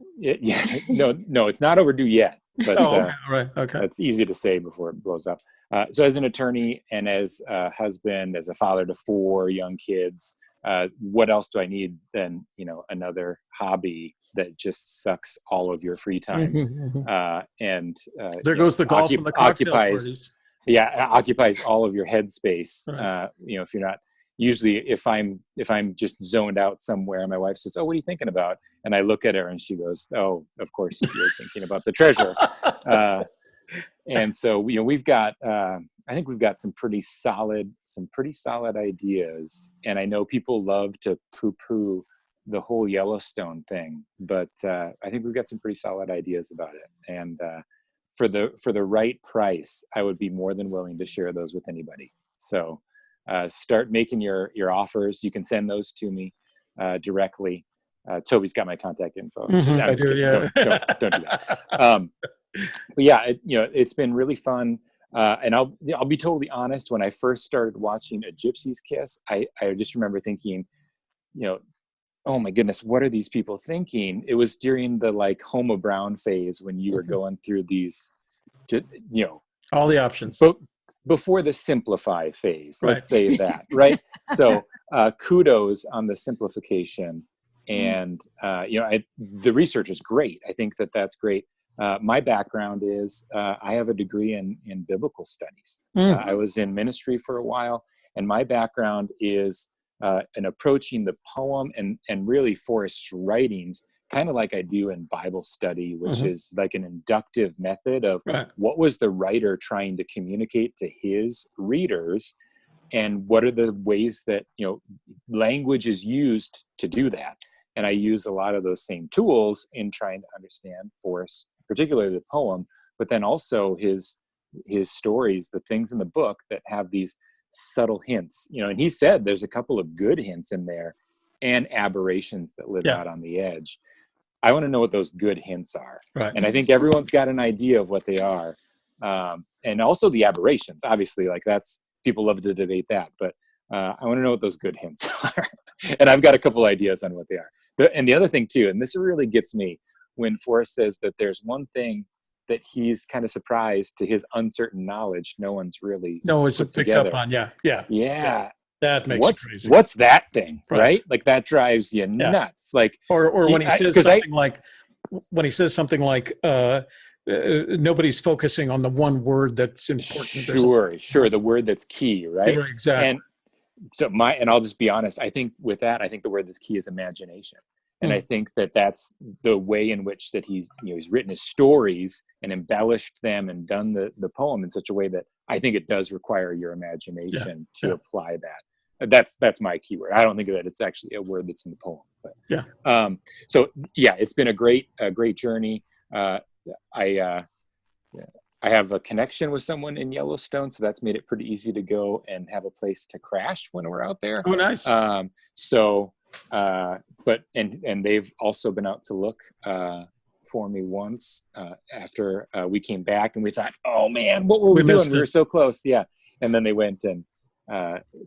No, it's not overdue yet. But right, okay. It's easy to say before it blows up. So, as an attorney and as a husband, as a father to 4 young kids, what else do I need than another hobby that just sucks all of your free time? And there goes the golf and the cocktail parties. Yeah, occupies all of your headspace. Right. If you're not, usually if I'm just zoned out somewhere, my wife says, "Oh, what are you thinking about?" And I look at her and she goes, "Oh, of course you're thinking about the treasure." And so we've got I think we've got some pretty solid ideas, and I know people love to poo-poo the whole Yellowstone thing, but I think we've got some pretty solid ideas about it, and for the right price, I would be more than willing to share those with anybody. So start making your offers. You can send those to me directly. Toby's got my contact info. I do, yeah. Don't do that. But yeah, it's been really fun. And I'll be totally honest. When I first started watching A Gypsy's Kiss, I just remember thinking, oh my goodness, what are these people thinking? It was during the Homa Brown phase when you were going through these, all the options. But before the simplify phase, let's say that, right? So kudos on the simplification, and the research is great. I think that that's great. My background is I have a degree in biblical studies. I was in ministry for a while, and my background is in approaching the poem and really Forrest's writings, kind of like I do in Bible study, which is like an inductive method of what was the writer trying to communicate to his readers, and what are the ways that language is used to do that. And I use a lot of those same tools in trying to understand Forrest, particularly the poem, but then also his stories, the things in the book that have these subtle hints, and he said there's a couple of good hints in there and aberrations that live out on the edge. I want to know what those good hints are. Right. And I think everyone's got an idea of what they are. And also the aberrations, obviously, that's, people love to debate that, but I want to know what those good hints are. And I've got a couple ideas on what they are. And the other thing too, and this really gets me, when Forrest says that there's one thing that he's kind of surprised to his uncertain knowledge no one's really put picked up on. Yeah. That makes it crazy. What's that thing, right? That drives you nuts. Or when he says something like nobody's focusing on the one word that's important. Sure, the word that's key, right? Exactly. And so and I'll just be honest, I think with that, I think the word that's key is imagination. And I think that that's the way in which that he's written his stories and embellished them and done the poem in such a way that I think it does require your imagination to apply that. That's my keyword. I don't think that it's actually a word that's in the poem, but so yeah, it's been a great journey. I have a connection with someone in Yellowstone, so that's made it pretty easy to go and have a place to crash when we're out there. Oh, nice. But they've also been out to look for me once after we came back, and we thought, oh man, what were we doing? We were so close. Yeah. And then they went and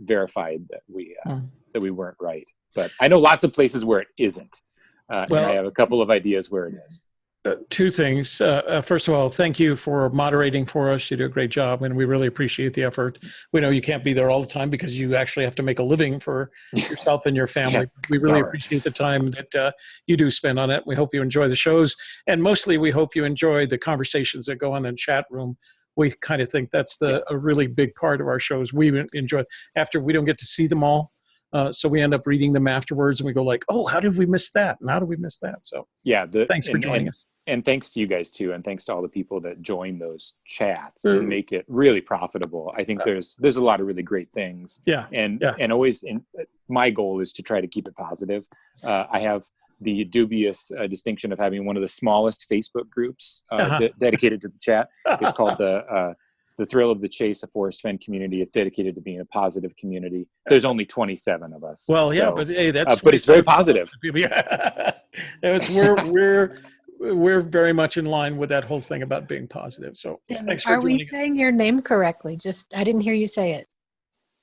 verified that we weren't right. But I know lots of places where it isn't. And I have a couple of ideas where it is. Two things. First of all, thank you for moderating for us. You do a great job, and we really appreciate the effort. We know you can't be there all the time because you actually have to make a living for yourself and your family. We really appreciate the time that you do spend on it. We hope you enjoy the shows, and mostly we hope you enjoy the conversations that go on in the chat room. We kind of think that's a really big part of our shows. We enjoy after we don't get to see them all. So we end up reading them afterwards, and we go like, "Oh, how did we miss that? And how did we miss that?" So thanks for joining us, and thanks to you guys too, and thanks to all the people that join those chats and make it really profitable. I think there's a lot of really great things. And always, my goal is to try to keep it positive. I have the dubious distinction of having one of the smallest Facebook groups dedicated to the chat. It's called the Thrill of the Chase, a Forrest Fenn community. Is dedicated to being a positive community. There's only 27 of us. Well, yeah, but hey, that's but it's very positive. We're very much in line with that whole thing about being positive. So thanks for joining. Are we us. saying your name correctly? I didn't hear you say it.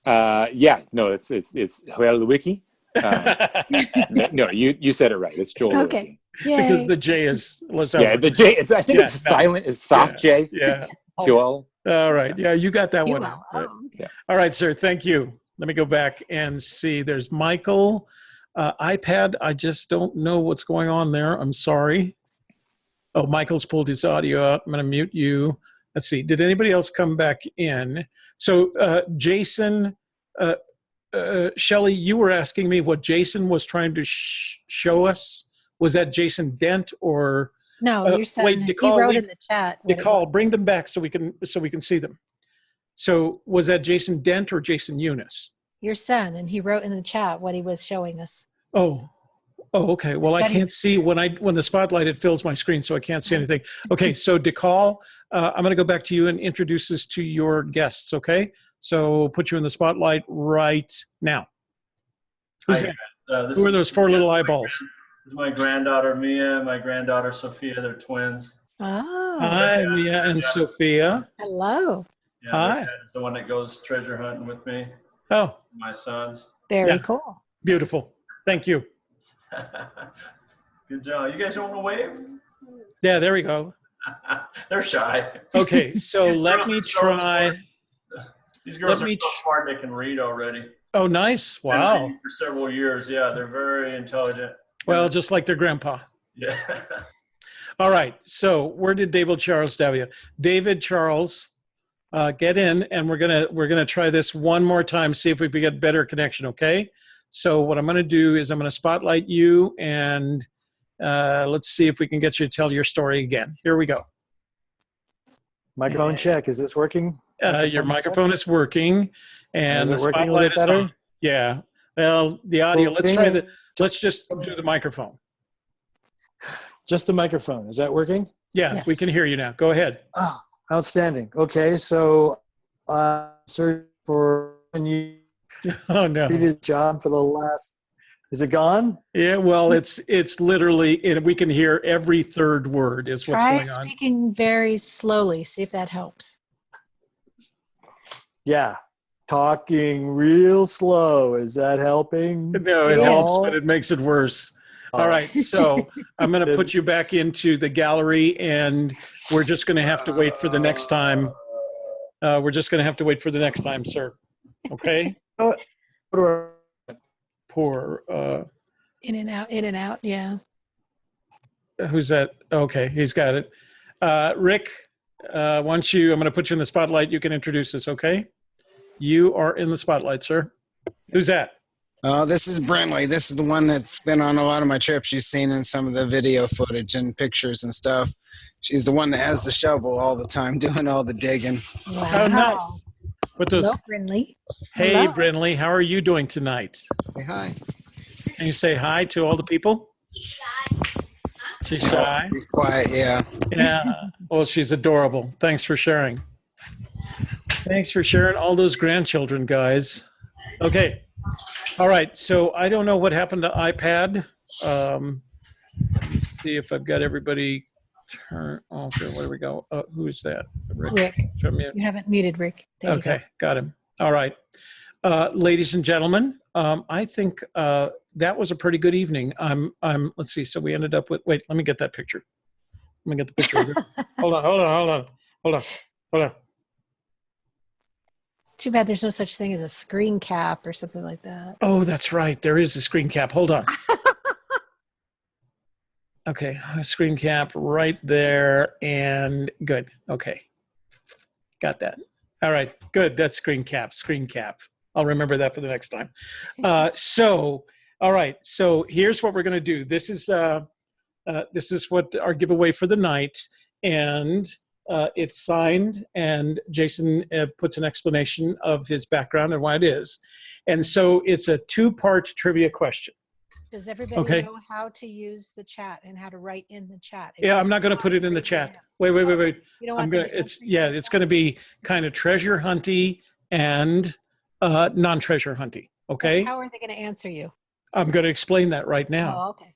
It's Albuquerque. No, you said it right. It's Joel. Okay. Because the J is the J. I think it's silent. It's soft J. Yeah. Joel. All right. Yeah, you got that one. Right. Yeah. All right, sir. Thank you. Let me go back and see. There's Michael. iPad. I just don't know what's going on there. I'm sorry. Oh, Michael's pulled his audio out. I'm going to mute you. Let's see. Did anybody else come back in? So, Jason, Shelley, you were asking me what Jason was trying to show us. Was that Jason Dent or? No, you're saying wait, he wrote in the chat. DeCall, bring them back so we can see them. So was that Jason Dent or Jason Eunice? Your son, and he wrote in the chat what he was showing us. Oh, okay. Well, I can't see when the spotlight, it fills my screen, so I can't see anything. Okay, so DeCall, I'm going to go back to you and introduce this to your guests. Okay, so put you in the spotlight right now. Who's that? Who are those four little eyeballs? This is my granddaughter Mia and my granddaughter Sophia. They're twins. Oh. Hi, Mia and Sophia. Hello. Yeah, hi. It's the one that goes treasure hunting with me. Oh. My sons. Very cool. Beautiful. Thank you. Good job. You guys don't want to wave? Yeah, there we go. They're shy. Okay, so let me try. These girls are so smart they can read already. Oh, nice. Wow. For several years. Yeah, they're very intelligent. Well, just like their grandpa. Yeah. All right. So where did David Charles W? David Charles, get in, and we're gonna try this one more time. See if we can get better connection. Okay. So what I'm gonna do is I'm gonna spotlight you, and let's see if we can get you to tell your story again. Here we go. Microphone check. Is this working? Your microphone is working, and is the it working spotlight a little is better? on. Yeah. Well, the audio. Let's try the. Let's just do the microphone. Just the microphone. Is that working? Yeah, Yes. we can hear you now. Go ahead. Ah, outstanding. Okay, so search for you Oh no. did a job for the last. Is it gone? Yeah, well, it's literally, we can hear every third word is what's Try going on. speaking very slowly. See if that helps. Yeah, talking real slow. Is that helping? No, it Yes. helps, but it makes it worse. Oh. All right, so I'm going to put you back into the gallery, and we're just going to have to wait for the next time. We're just going to have to wait for the next time, sir. Okay? Poor. In and out. Yeah. Who's that? Okay, he's got it. Rick, once I'm going to put you in the spotlight. You can introduce us, okay? You are in the spotlight, sir. Who's that? This is Brentley. This is the one that's been on a lot of my trips. You've seen in some of the video footage and pictures and stuff. She's the one that has the shovel all the time, doing all the digging. Wow. Oh, nice. With those. Hello, Brindley. Hey, Hello. Brindley, how are you doing tonight? Say hi. Can you say hi to all the people? She's shy. She's quiet, yeah. Yeah. Well, she's adorable. Thanks for sharing. Thanks for sharing all those grandchildren, guys. Okay. All right. So I don't know what happened to iPad. Let's see if I've got everybody turn off here. Where do we go? Who's that? Rick. You haven't muted Rick. There you Okay. Got him. All right. Ladies and gentlemen, I think that was a pretty good evening. Let's see. So we ended up with, wait, let me get that picture. Let me get the picture. Hold on. It's too bad there's no such thing as a screen cap or something like that. Oh, that's right. There is a screen cap. Hold on. Okay. A screen cap right there. And good. Okay. Got that. All right. Good. That's screen cap. Screen cap. I'll remember that for the next time. All right. So here's what we're going to do. This is what our giveaway for the night. And it's signed, and Jason puts an explanation of his background and why it is. And so it's a two-part trivia question. Does everybody know how to use the chat and how to write in the chat? Yeah, I'm not going to put it in the chat. Wait. You don't want it's going to be kind of treasure hunty and non-treasure hunty. Okay. How are they going to answer you? I'm going to explain that right now. Oh, okay.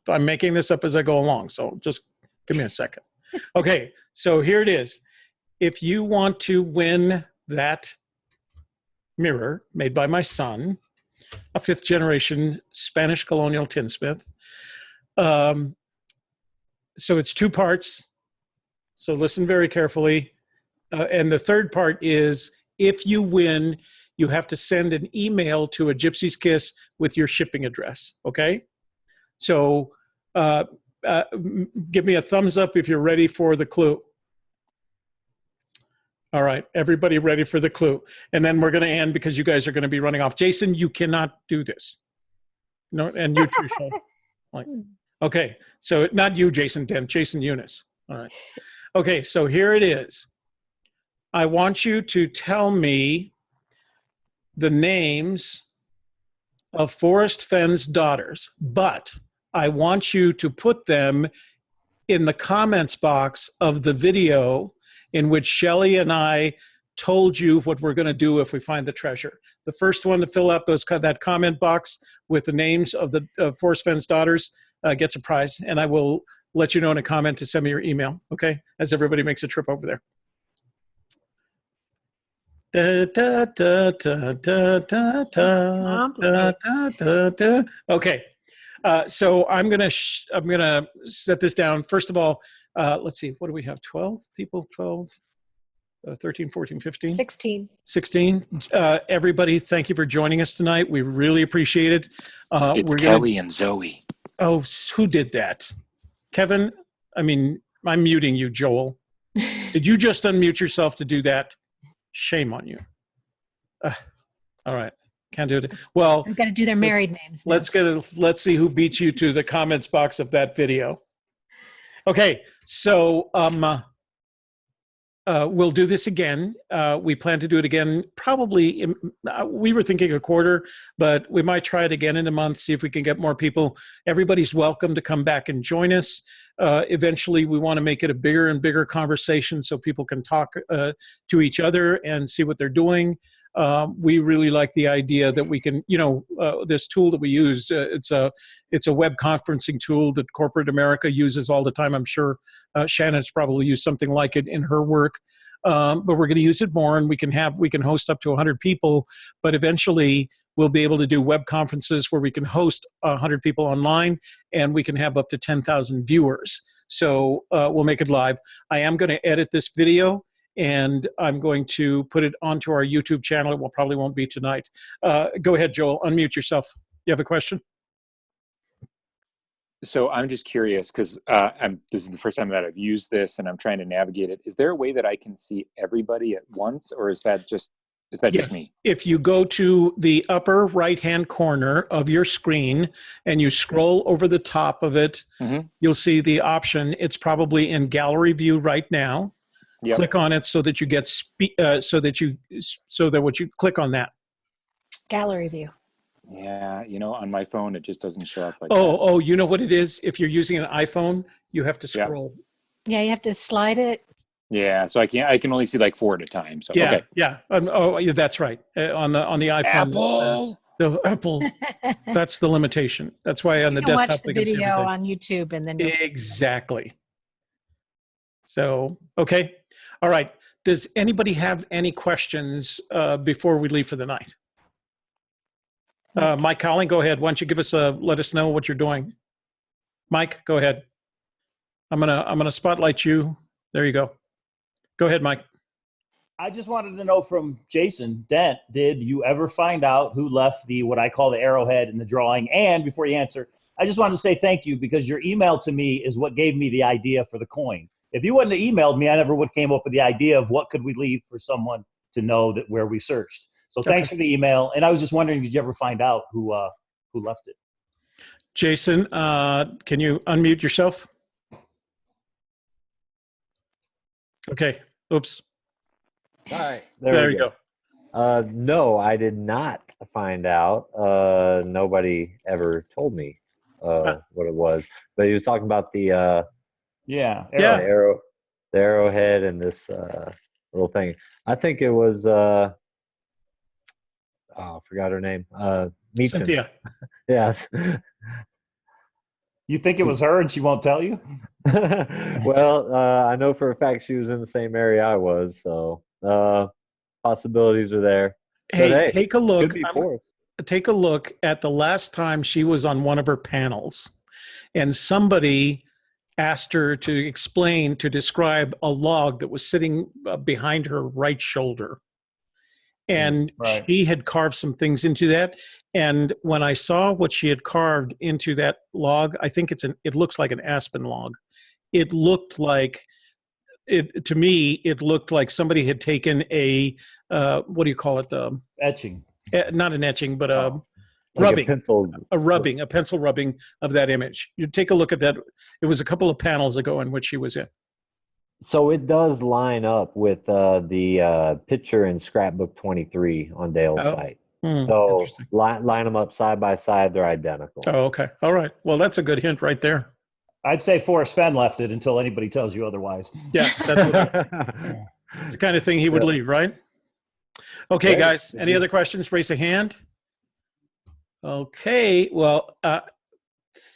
I'm making this up as I go along, so just give me a second. Okay, so here it is. If you want to win that mirror made by my son, a 5th generation Spanish colonial tinsmith. So it's 2 parts. So listen very carefully. And the third part is, if you win, you have to send an email to a Gypsy's Kiss with your shipping address. Okay? So give me a thumbs up if you're ready for the clue. All right, everybody ready for the clue. And then we're going to end because you guys are going to be running off. Jason, you cannot do this. No, and you, Tricia. Okay, so not you, Jason Dent, Jason Eunice. All right. Okay, so here it is. I want you to tell me the names of Forrest Fenn's daughters, but I want you to put them in the comments box of the video in which Shelley and I told you what we're going to do if we find the treasure. The first one to fill out that comment box with the names of the Forrest Fenn's daughters gets a prize, and I will let you know in a comment to send me your email, okay, as everybody makes a trip over there. Okay. So I'm gonna set this down. First of all, let's see, what do we have? 12 people, 12, 13, 14, 15? 16. 16. Everybody, thank you for joining us tonight. We really appreciate it. It's Kelly and Zoe. Oh, who did that? Kevin? I mean, I'm muting you, Joel. Did you just unmute yourself to do that? Shame on you. All right. Can't do it. Well, I've got to do their married names. Let's see who beats you to the comments box of that video. Okay, so we'll do this again. We plan to do it again probably, we were thinking a quarter, but we might try it again in a month, see if we can get more people. Everybody's welcome to come back and join us. Eventually, we want to make it a bigger and bigger conversation so people can talk to each other and see what they're doing. We really like the idea that we can, this tool that we use, it's a web conferencing tool that corporate America uses all the time. I'm sure Shannon's probably used something like it in her work, but we're going to use it more, and we can host up to 100 people, but eventually we'll be able to do web conferences where we can host 100 people online, and we can have up to 10,000 viewers. So we'll make it live. I am going to edit this video, and I'm going to put it onto our YouTube channel. It probably won't be tonight. Go ahead, Joel. Unmute yourself. You have a question? So I'm just curious because this is the first time that I've used this, and I'm trying to navigate it. Is there a way that I can see everybody at once, or is that just Is that just Yes. me? If you go to the upper right-hand corner of your screen and you scroll over the top of it, you'll see the option. It's probably in gallery view right now. Yep. Click on it so that you get so that what you click on that. Gallery view. Yeah, on my phone, it just doesn't show up like that. Oh, you know what it is? If you're using an iPhone, you have to scroll. Yeah, you have to slide it. Yeah, so I can only see like 4 at a time. So Yeah, okay. yeah. Yeah, that's right. On the iPhone. Apple. The Apple. That's the limitation. That's why on You the can desktop watch the we can see video everything. on YouTube and then you'll see it. Exactly. So, okay. All right. Does anybody have any questions before we leave for the night? Mike Colling, go ahead. Why don't you let us know what you're doing. Mike, go ahead. I'm gonna spotlight you. There you go. Go ahead, Mike. I just wanted to know from Jason Dent, did you ever find out who left what I call the arrowhead in the drawing? And before you answer, I just wanted to say thank you because your email to me is what gave me the idea for the coin. If you wouldn't have emailed me, I never would have came up with the idea of what could we leave for someone to know that where we searched. So thanks for the email. And I was just wondering, did you ever find out who left it? Jason, can you unmute yourself? Okay. Oops. All right. There you go. No, I did not find out. Nobody ever told me what it was. But he was talking about the arrowhead and this little thing. I think it was I forgot her name. Meacham. Cynthia. Yes. You think it was her and she won't tell you? Well, I know for a fact she was in the same area I was, so possibilities are there. Hey, take a look. Could be Forrest. Take a look at the last time she was on one of her panels, and somebody asked her to describe a log that was sitting behind her right shoulder. And she had carved some things into that. And when I saw what she had carved into that log, I think it looks like an aspen log. It looked like to me, it looked like somebody had taken a what do you call it? Etching. Not an etching, but a Like rubbing. A pencil rubbing of that image. You take a look at that. It was a couple of panels ago in which she was in. So it does line up with the picture in Scrapbook 23 on Dale's site. So line them up side by side; they're identical. Oh, okay. All right. Well, that's a good hint right there. I'd say Forrest Fenn left it until anybody tells you otherwise. Yeah, that's it's the kind of thing he would leave, right? Okay, guys. Any other questions? Raise a hand. Okay. Well,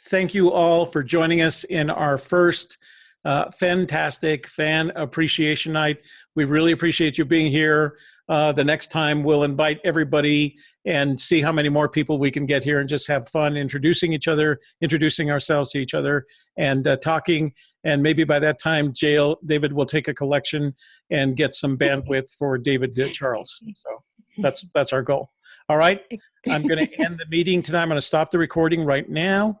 thank you all for joining us in our first Fenn-tastic Fan Appreciation Night. We really appreciate you being here. The next time we'll invite everybody and see how many more people we can get here and just have fun introducing each other, introducing ourselves to each other, and talking. And maybe by that time, David will take a collection and get some bandwidth for David Charles. So that's our goal. All right. I'm going to end the meeting tonight. I'm going to stop the recording right now.